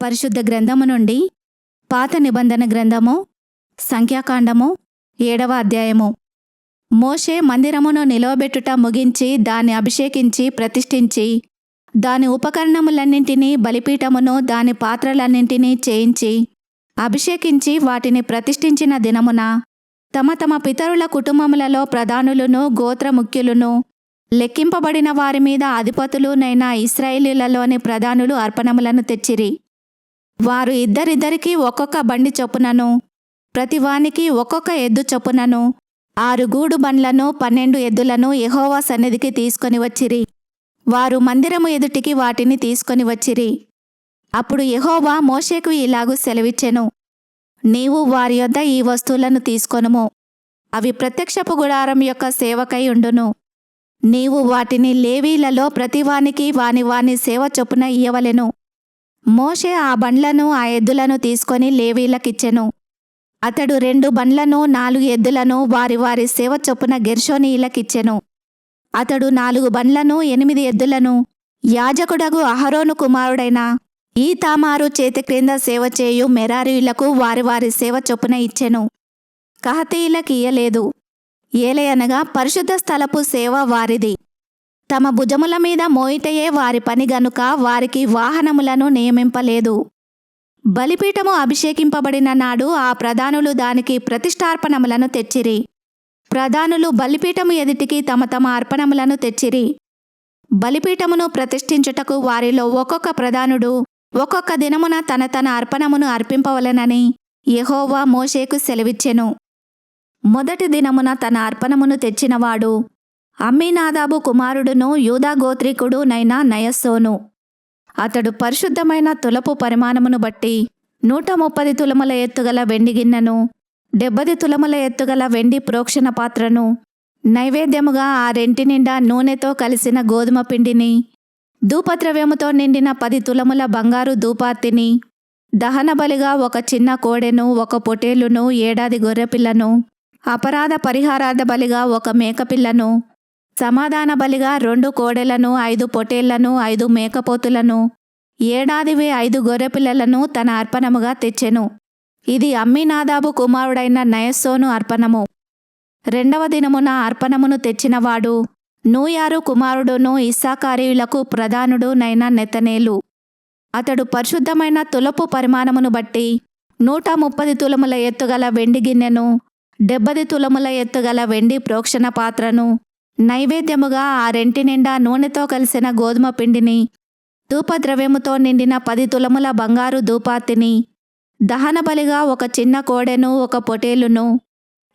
పరిశుద్ధ గ్రంథము నుండి పాత నిబంధన గ్రంథము సంఖ్యాకాండము 7వ అధ్యాయము. మోషే మందిరమును నిలవబెట్టుట ముగించి దాన్ని అభిషేకించి ప్రతిష్ఠించి దాని ఉపకరణములన్నింటినీ బలిపీఠమును దాని పాత్రలన్నింటినీ చేయించి అభిషేకించి వాటిని ప్రతిష్ఠించిన దినమున తమ తమ పితరుల కుటుంబములలో ప్రధానులను గోత్రముఖ్యులను లెక్కింపబడిన వారి మీద అధిపతులునైన ఇశ్రాయేలీయులలోని ప్రధానులు అర్పణములను తెచ్చిరి. వారు ఇద్దరిద్దరికి ఒక్కొక్క బండి చొప్పునను ప్రతివానికి ఒక్కొక్క ఎద్దు చొప్పునను 6 గూడు బండ్లను 12 ఎద్దులను యెహోవా సన్నిధికి తీసుకొని వచ్చిరి. వారు మందిరము ఎదుటికి వాటిని తీసుకొని వచ్చిరి. అప్పుడు యెహోవా మోషేకు ఇలాగు సెలవిచ్చెను, నీవు వారి యొద్ద ఈ వస్తువులను తీసుకొనుము, అవి ప్రత్యక్షపు గుడారం యొక్క సేవకై ఉండును. నీవు వాటిని లేవీలలో ప్రతివానికి వాని సేవ చొప్పున ఇయ్యవలెను. మోషే ఆ బండ్లను ఆ ఎద్దులను తీసుకొని లేవీలకిచ్చెను. అతడు 2 బండ్లను 4 ఎద్దులను వారి సేవ చొప్పున గెర్షోనీయులకిచ్చెను. అతడు 4 బండ్లను 8 ఎద్దులను యాజకుడగు అహరోను కుమారుడైన ఈతామారు చేతి క్రింద సేవ చేయు మెరారీయులకు వారి సేవ చొప్పున ఇచ్చెను. కహతీయులకియ్యలేదు. ఏలయనగా పరిశుద్ధ స్థలపు సేవ వారిది. తమ భుజముల మీద మోయిటయే వారి పని గనుక వారికి వాహనములను నియమింపలేదు. బలిపీఠము అభిషేకింపబడిన నాడు ఆ ప్రధానులు దానికి ప్రతిష్ఠార్పణములను తెచ్చిరి. ప్రధానులు బలిపీఠము ఎదుటికి తమ తమ అర్పణములను తెచ్చిరి. బలిపీఠమును ప్రతిష్ఠించుటకు వారిలో ఒక్కొక్క ప్రధానుడు ఒక్కొక్క దినమున తన అర్పణమును అర్పింపవలెనని యెహోవా మోషేకు సెలవిచ్చెను. మొదటి దినమున తన అర్పణమును తెచ్చినవాడు అమ్మీనాదాబు కుమారుడును యూదా గోత్రీకుడు నైన నయస్సోను. అతడు పరిశుద్ధమైన తులపు పరిమాణమును బట్టి 130 తులముల ఎత్తుగల వెండి గిన్నెను, 70 తులముల ఎత్తుగల వెండి ప్రోక్షణ పాత్రను, నైవేద్యముగా ఆ రెంటి నిండా నూనెతో కలిసిన గోధుమ పిండిని, ధూపద్రవ్యముతో నిండిన 10 తులముల బంగారు ధూపార్తిని, దహన బలిగా ఒక చిన్న కోడెను, 1 పొటేలును, 7 గొర్రెపిల్లను, అపరాధ పరిహారార్థ బలిగా 1 మేకపిల్లను, సమాధాన బలిగా 2 కోడెలను, 5 పొటేళ్లను, 5 మేకపోతులను, 5 గొర్రెపిల్లలను తన అర్పణముగా తెచ్చెను. ఇది అమ్మీనాదాబు కుమారుడైన నయస్సోను అర్పణము. 2వ దినమున అర్పణమును తెచ్చినవాడు నూయారు కుమారుడును ఇస్సాకారీయులకు ప్రధానుడు నైన నెతనేలు. అతడు పరిశుద్ధమైన తులపు పరిమాణమును బట్టి 130 తులముల ఎత్తుగల వెండి గిన్నెను, 70 తులముల ఎత్తుగల వెండి ప్రోక్షణ పాత్రను, నైవేద్యముగా ఆ రెంటి నిండా నూనెతో కలిసిన గోధుమ పిండిని, ధూపద్రవ్యముతో నిండిన 10 తులముల బంగారు ధూపార్తిని, దహన బలిగా 1 చిన్న కోడెను, 1 పొటేలును,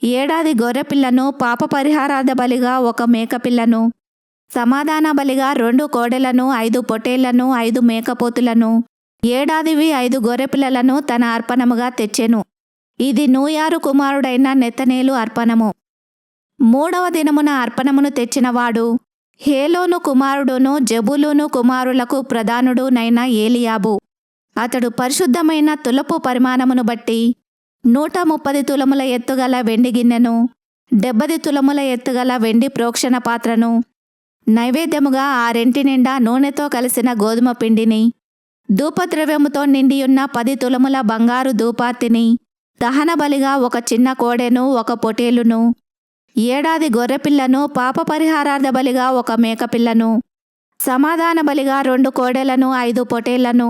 7 గొర్రెపిల్లను, పాప పరిహారార్థ బలిగా 1 మేకపిల్లను, సమాధాన బలిగా 2 కోడెలను, 5 పొటేళ్లను, 5 మేకపోతులను, 5 గొర్రెపిల్లలను తన అర్పణముగా తెచ్చెను. ఇది నూయారు కుమారుడైన నెతనేలు అర్పణము. 3వ దినమున అర్పణమును తెచ్చినవాడు హేలోను కుమారుడును జెబూలూను కుమారులకు ప్రధానుడు నైన ఏలియాబు. అతడు పరిశుద్ధమైన తులపు పరిమాణమును బట్టి 130 తులముల ఎత్తుగల వెండి గిన్నెను, 70 తులముల ఎత్తుగల వెండి ప్రోక్షణ పాత్రను, నైవేద్యముగా ఆ రెంటి నిండా నూనెతో కలిసిన గోధుమ పిండిని, ధూపద్రవ్యముతో నిండియున్న 10 తులముల బంగారు ధూపార్తిని, దహన బలిగా 1 చిన్న కోడెను, 1 పొటేలును, 7 గొర్రెపిల్లను, పాప పరిహారార్థ బలిగా 1 మేకపిల్లను, సమాధాన బలిగా 2 కోడెలను, 5 పొటేళ్లను,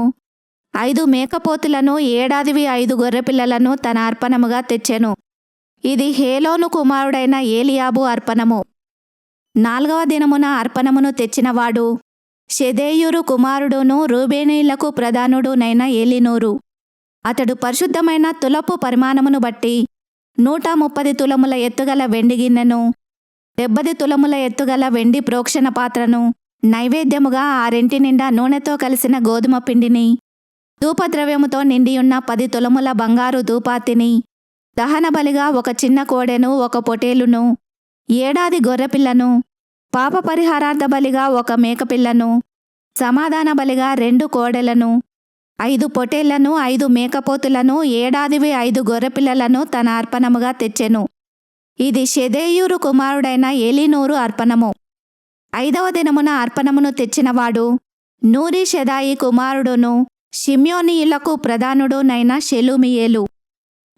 5 మేకపోతులను, 5 గొర్రెపిల్లలను తన అర్పణముగా తెచ్చెను. ఇది హేలోను కుమారుడైన ఏలియాబు అర్పణము. 4వ దినమున అర్పణమును తెచ్చినవాడు షెదేయూరు కుమారుడును రూబేనీయులకు ప్రధానుడు నైన ఏలీనూరు. అతడు పరిశుద్ధమైన తులపు పరిమాణమును బట్టి 130 తులముల ఎత్తుగల వెండి గిన్నెను, 70 తులముల ఎత్తుగల వెండి ప్రోక్షణ పాత్రను, నైవేద్యముగా ఆ రెంటి నిండా నూనెతో కలిసిన గోధుమ పిండిని, ధూపద్రవ్యముతో నిండియున్న 10 తులముల బంగారు ధూపార్తిని, దహన బలిగా 1 చిన్న కోడెను, 1 పొటేలును, 7 గొర్రెపిల్లను, పాప పరిహారార్థ బలిగా 1 మేకపిల్లను, సమాధాన బలిగా 2 కోడెలను, 5 పొటేళ్లను, 5 మేకపోతులను, 5 గొర్రెపిల్లలను తన అర్పణముగా తెచ్చెను. ఇది షెదేయూరు కుమారుడైన ఏలీనూరు అర్పణము. 5వ దినమున అర్పణమును తెచ్చినవాడు నూరి షెదాయి కుమారుడును షిమ్యోనీయులకు ప్రధానుడునైన షెలుమియేలు.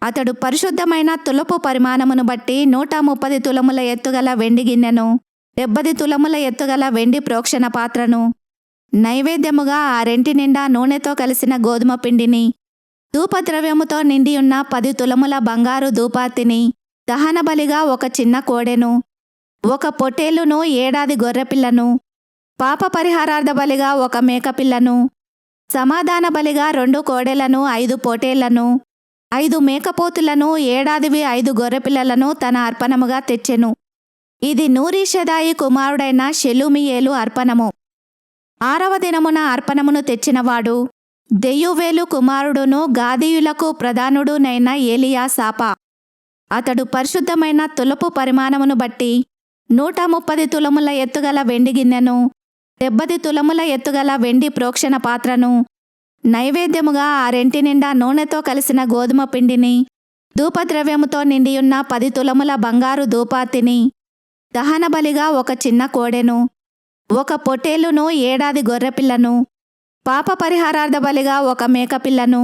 అతడు పరిశుద్ధమైన తులపు పరిమాణమును బట్టి 130 తులముల ఎత్తుగల వెండి గిన్నెను, 70 తులముల ఎత్తుగల వెండి ప్రోక్షణ పాత్రను, నైవేద్యముగా ఆ రెంటి నిండా నూనెతో కలిసిన గోధుమ పిండిని, ధూపద్రవ్యముతో నిండియున్న 10 తులముల బంగారు ధూపార్తిని, దహనబలిగా ఒక చిన్న కోడెను, ఒక పొట్టేలును, 7 గొర్రెపిల్లను, పాప పరిహారార్థ బలిగా ఒక మేకపిల్లను, సమాధాన బలిగా 2 కోడెలను, 5 పొటేళ్లను, 5 మేకపోతులను, 5 గొర్రెపిల్లలను తన అర్పణముగా తెచ్చెను. ఇది నూరీషదాయి కుమారుడైన షెలుమియేలు అర్పణము. 6వ దినమున అర్పణమును తెచ్చినవాడు దెయువేలు కుమారుడును గాదీయులకు ప్రధానుడునైన ఏలియాసాపా. అతడు పరిశుద్ధమైన తులపు పరిమాణమును బట్టి 130 తులముల ఎత్తుగల వెండి గిన్నెను, 70 తులముల ఎత్తుగల వెండి ప్రోక్షణ పాత్రను, నైవేద్యముగా ఆ రెంటి నిండా నూనెతో కలిసిన గోధుమ పిండిని, ధూపద్రవ్యముతో నిండియున్న 10 తులముల బంగారు ధూపార్తిని, దహనబలిగా ఒక చిన్న కోడెను, ఒక పొట్టేలును, 7 గొర్రెపిల్లను, పాప పరిహారార్థ బలిగా ఒక మేకపిల్లను,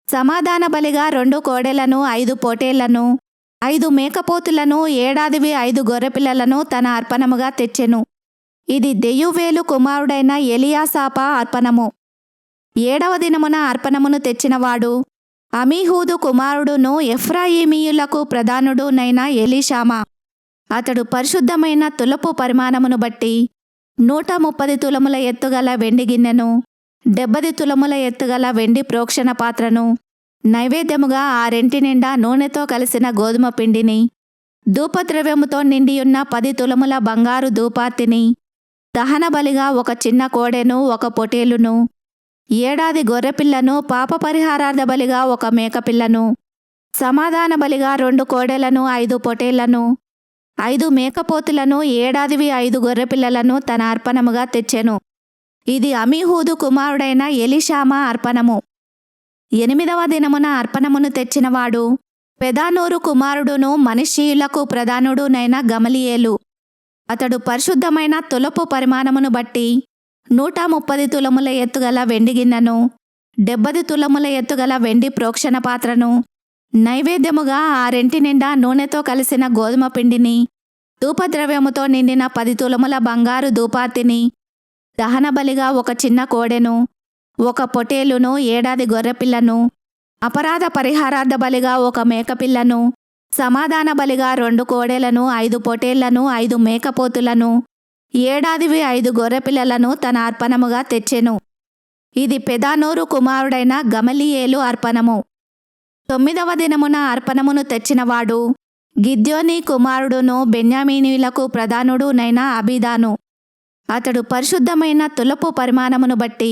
సమాధాన బలిగా 2 కోడెలను, 5 పొటేళ్లను, 5 మేకపోతులను, 5 గొర్రెపిల్లలను తన అర్పణముగా తెచ్చెను. ఇది దెయువేలు కుమారుడైన ఎలియాసాపా అర్పణము. 7వ దినమున అర్పణమును తెచ్చినవాడు అమీహూదు కుమారుడును ఎఫ్రాయిమీయులకు ప్రధానుడునైన ఎలీషామా. అతడు పరిశుద్ధమైన తులపు పరిమాణమును బట్టి 130 తులముల ఎత్తుగల వెండి గిన్నెను, 70 తులముల ఎత్తుగల వెండి ప్రోక్షణ పాత్రను, నైవేద్యముగా ఆ రెంటి నిండా నూనెతో కలిసిన గోధుమ పిండిని, ధూపద్రవ్యముతో నిండియున్న 10 తులముల బంగారు ధూపార్తిని, దహనబలిగా ఒక చిన్న కోడెను, ఒక పొటేలును, 7 గొర్రెపిల్లను, పాప పరిహారార్థ బలిగా ఒక మేకపిల్లను, సమాధాన బలిగా 2 కోడెలను, 5 పొటేళ్లను, 5 మేకపోతులను, 5 గొర్రెపిల్లలను తన అర్పణముగా తెచ్చెను. ఇది అమీహూదు కుమారుడైన ఎలీషామా అర్పణము. 8వ దినమున అర్పణమును తెచ్చినవాడు పెదానూరు కుమారుడును మనష్షీయులకు ప్రధానుడునైన గమలియేలు. అతడు పరిశుద్ధమైన తులపు పరిమాణమును బట్టి 130 తులముల ఎత్తుగల వెండి గిన్నెను, 70 తులముల ఎత్తుగల వెండి ప్రోక్షణ పాత్రను, నైవేద్యముగా ఆ రెంటి నిండా నూనెతో కలిసిన గోధుమ పిండిని, ధూపద్రవ్యముతో నిండిన 10 తులముల బంగారు ధూపార్తిని, దహనబలిగా ఒక చిన్న కోడెను, ఒక పొటేలును, 7 గొర్రెపిల్లను, అపరాధ పరిహారార్థ బలిగా ఒక మేకపిల్లను, సమాధాన బలిగా 2 కోడెలను, 5 పొటేళ్లను, 5 మేకపోతులను, 5 గొర్రెపిల్లలను తన అర్పణముగా తెచ్చెను. ఇది పెదానూరు కుమారుడైన గమలియేలు అర్పణము. 9వ దినమున అర్పణమును తెచ్చినవాడు గిద్యోనీ కుమారుడును బెన్యామీనీయులకు ప్రధానుడునైన అబీదాను. అతడు పరిశుద్ధమైన తులపు పరిమాణమును బట్టి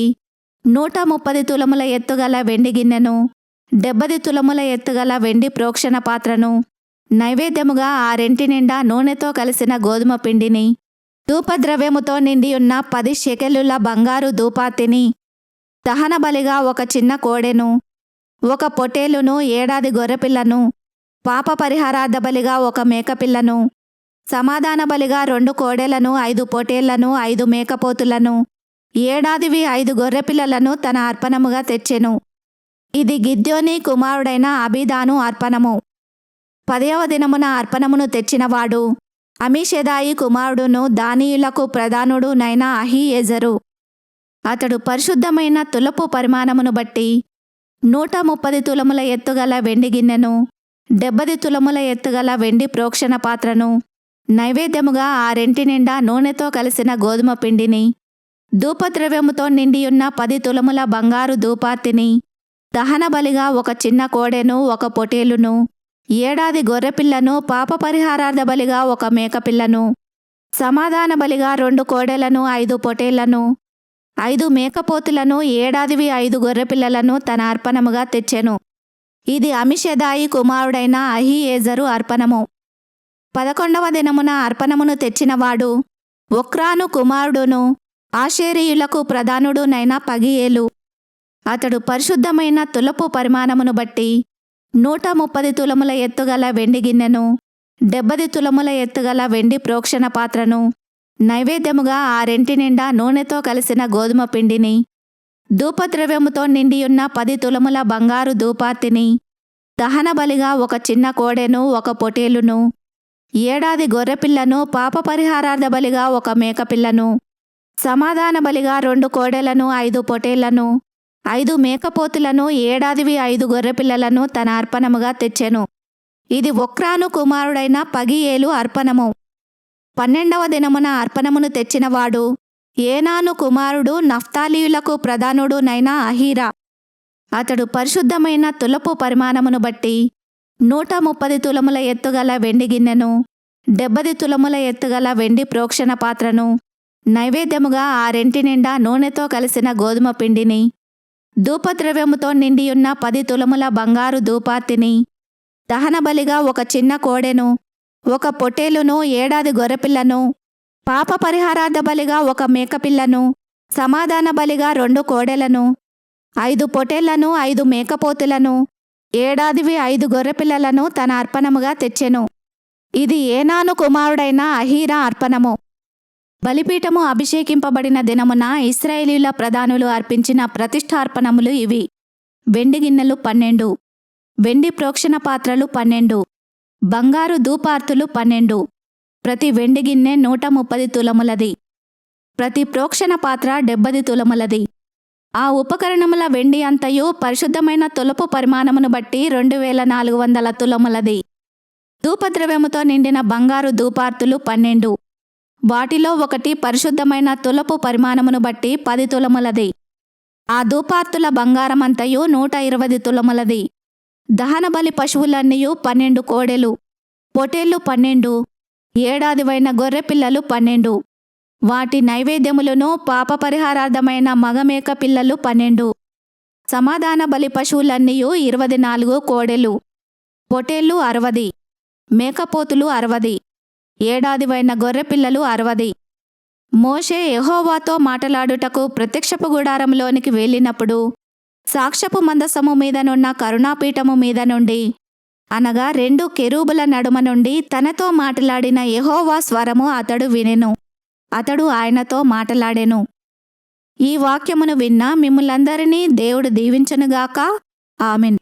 130 తులముల ఎత్తుగల వెండి గిన్నెను, 70 తులముల ఎత్తుగల వెండి ప్రోక్షణ పాత్రను, నైవేద్యముగా ఆ రెంటి నిండా నూనెతో కలిసిన గోధుమ పిండిని, ధూపద్రవ్యముతో నిండియున్న 10 షెకెలుల బంగారు ధూపార్తిని, దహనబలిగా ఒక చిన్న కోడెను, ఒక పొటేలును, 7 గొర్రెపిల్లను, పాప పరిహారార్థ బలిగా ఒక మేకపిల్లను, సమాధాన బలిగా 2 కోడెలను, 5 పొటేళ్లను, 5 మేకపోతులను, 5 గొర్రెపిల్లలను తన అర్పణముగా తెచ్చెను. ఇది గిద్యోనీ కుమారుడైన అబీదాను అర్పణము. 10వ దినమున అర్పణమును తెచ్చినవాడు అమీషదాయి కుమారుడును దానీయులకు ప్రధానుడునైన అహీయెజరు. అతడు పరిశుద్ధమైన తులపు పరిమాణమును బట్టి 130 తులముల ఎత్తుగల వెండి గిన్నెను, 70 తులముల ఎత్తుగల వెండి ప్రోక్షణ పాత్రను, నైవేద్యముగా ఆ రెంటి నిండా నూనెతో కలిసిన గోధుమ పిండిని, ధూపద్రవ్యముతో నిండియున్న 10 తులముల బంగారు ధూపార్తిని, దహనబలిగా ఒక చిన్న కోడెను, ఒక పొటేలును, 7 గొర్రెపిల్లను, పాప పరిహారార్థ బలిగా ఒక మేకపిల్లను, సమాధాన బలిగా 2 కోడెలను, 5 పొటేళ్లను, 5 మేకపోతులను, 5 గొర్రెపిల్లలను తన అర్పణముగా తెచ్చెను. ఇది అమిషదాయి కుమారుడైన అహీయెజరు అర్పణము. 11వ దినమున అర్పణమును తెచ్చినవాడు ఒక్రాను కుమారుడును ఆషేరీయులకు ప్రధానుడునైన పగియేలు. అతడు పరిశుద్ధమైన తులపు పరిమాణమును బట్టి 130 తులముల ఎత్తుగల వెండి గిన్నెను, 70 తులముల ఎత్తుగల వెండి ప్రోక్షణ పాత్రను, నైవేద్యముగా ఆ రెంటి నిండా నూనెతో కలిసిన గోధుమ పిండిని, ధూపద్రవ్యముతో నిండియున్న 10 తులముల బంగారు ధూపార్తిని, దహనబలిగా ఒక చిన్న కోడెను, ఒక పొటేలును, ఏడాది గొర్రెపిల్లను, పాపపరిహారార్థ బలిగా ఒక మేకపిల్లను, సమాధాన బలిగా 2 కోడెలను, 5 పొటేళ్లను, 5 మేకపోతులను, ఏడాదివి 5 గొర్రెపిల్లలను తన అర్పణముగా తెచ్చెను. ఇది ఒక్రాను కుమారుడైన పగియేలు అర్పణము. 12వ దినమున అర్పణమును తెచ్చినవాడు ఏనాను కుమారుడు, నఫ్తాలీయులకు ప్రధానుడునైన అహీరా. అతడు పరిశుద్ధమైన తులపు పరిమాణమును బట్టి 130 తులముల ఎత్తుగల వెండి గిన్నెను, 70 తులముల ఎత్తుగల వెండి ప్రోక్షణ పాత్రను, నైవేద్యముగా 6 నిండా నూనెతో కలిసిన గోధుమ పిండిని, ధూపద్రవ్యముతో నిండియున్న 10 తులముల బంగారు ధూపార్తిని, దహనబలిగా ఒక చిన్న కోడెను, ఒక పొటేలును, ఏడాది గొర్రెపిల్లను, పాప పరిహారార్థ బలిగా ఒక మేకపిల్లను, సమాధాన బలిగా 2 కోడెలను, 5 పొటేళ్లను, 5 మేకపోతులను, ఏడాదివి 5 గొర్రెపిల్లలను తన అర్పణముగా తెచ్చెను. ఇది ఏనాను కుమారుడైన అహీరా అర్పణము. బలిపీఠము అభిషేకింపబడిన దినమున ఇశ్రాయేలీయుల ప్రధానులు అర్పించిన ప్రతిష్ఠార్పణములు ఇవి: వెండి గిన్నెలు 12, వెండి ప్రోక్షణ పాత్రలు 12, బంగారు ధూపార్తులు 12, ప్రతి వెండి గిన్నె 130 తులములది, ప్రతి ప్రోక్షణ పాత్ర 70 తులములది. ఆ ఉపకరణముల వెండి అంతయు పరిశుద్ధమైన తులపు పరిమాణమును బట్టి 2400 తులములది. ధూపద్రవ్యముతో నిండిన బంగారు ధూపార్తులు 12, వాటిలో ఒకటి పరిశుద్ధమైన తులపు పరిమాణమును బట్టి 10 తులములది. ఆ ధూపార్తుల బంగారమంతయు 120 తులములది. దహనబలి పశువులన్నీయు 12 కోడెలు, పొటేళ్లు 12, ఏడాదివైన గొర్రెపిల్లలు 12, వాటి నైవేద్యములను, పాపపరిహారార్థమైన మగమేక పిల్లలు 12, సమాధాన బలి పశువులన్నీయు 24 కోడెలు, పొటేళ్లు 60, మేకపోతులు 60, ఏడాదివైన గొర్రెపిల్లలు 60. మోషే యెహోవాతో మాటలాడుటకు ప్రత్యక్షపు గుడారంలోనికి వెళ్ళినప్పుడు సాక్ష్యపు మందసము మీదనున్న కరుణాపీఠము మీద నుండి, అనగా 2 కెరూబుల నడుమ నుండి తనతో మాటలాడిన యెహోవా స్వరము అతడు వినెను. అతడు ఆయనతో మాటలాడెను. ఈ వాక్యమును విన్న మిమ్ములందరినీ దేవుడు దీవించునుగాక. ఆమేన్.